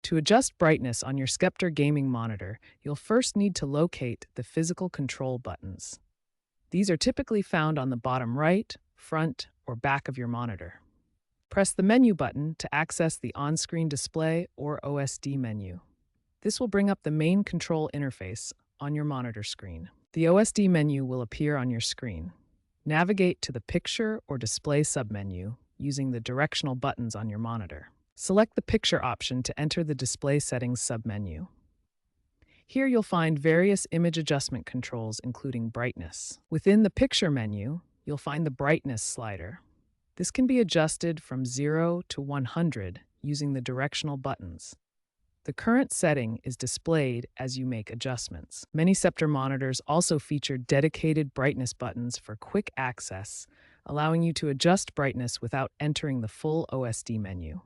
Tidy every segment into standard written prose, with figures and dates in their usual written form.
To adjust brightness on your Sceptre gaming monitor, you'll first need to locate the physical control buttons. These are typically found on the bottom right, front, or back of your monitor. Press the menu button to access the on-screen display or OSD menu. This will bring up the main control interface on your monitor screen. The OSD menu will appear on your screen. Navigate to the Picture or Display submenu using the directional buttons on your monitor. Select the Picture option to enter the Display Settings submenu. Here you'll find various image adjustment controls, including brightness. Within the Picture menu, you'll find the Brightness slider. This can be adjusted from 0 to 100 using the directional buttons. The current setting is displayed as you make adjustments. Many Sceptre monitors also feature dedicated brightness buttons for quick access, allowing you to adjust brightness without entering the full OSD menu.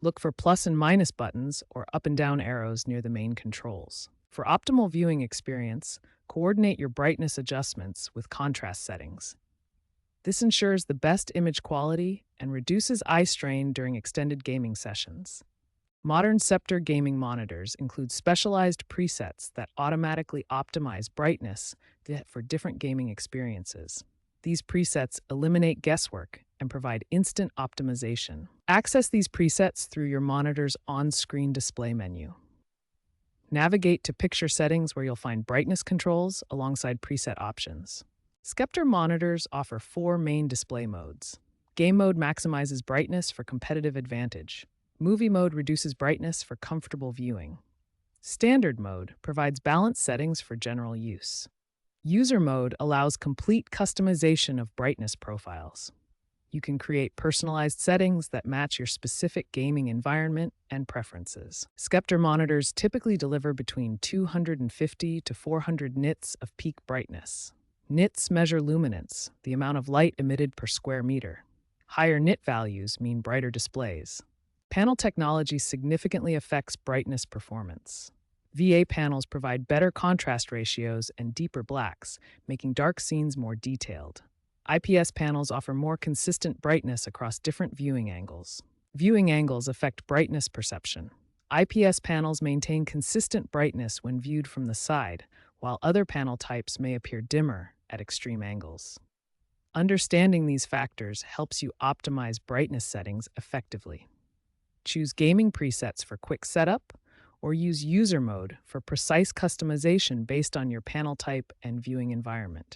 Look for plus and minus buttons or up and down arrows near the main controls. For optimal viewing experience, coordinate your brightness adjustments with contrast settings. This ensures the best image quality and reduces eye strain during extended gaming sessions. Modern Sceptre gaming monitors include specialized presets that automatically optimize brightness for different gaming experiences. These presets eliminate guesswork and provide instant optimization. Access these presets through your monitor's on-screen display menu. Navigate to Picture Settings, where you'll find brightness controls alongside preset options. Sceptre monitors offer 4 main display modes. Game mode maximizes brightness for competitive advantage. Movie mode reduces brightness for comfortable viewing. Standard mode provides balanced settings for general use. User mode allows complete customization of brightness profiles. You can create personalized settings that match your specific gaming environment and preferences. Sceptre monitors typically deliver between 250 to 400 nits of peak brightness. Nits measure luminance, the amount of light emitted per square meter. Higher nit values mean brighter displays. Panel technology significantly affects brightness performance. VA panels provide better contrast ratios and deeper blacks, making dark scenes more detailed. IPS panels offer more consistent brightness across different viewing angles. Viewing angles affect brightness perception. IPS panels maintain consistent brightness when viewed from the side, while other panel types may appear dimmer at extreme angles. Understanding these factors helps you optimize brightness settings effectively. Choose gaming presets for quick setup, or use user mode for precise customization based on your panel type and viewing environment.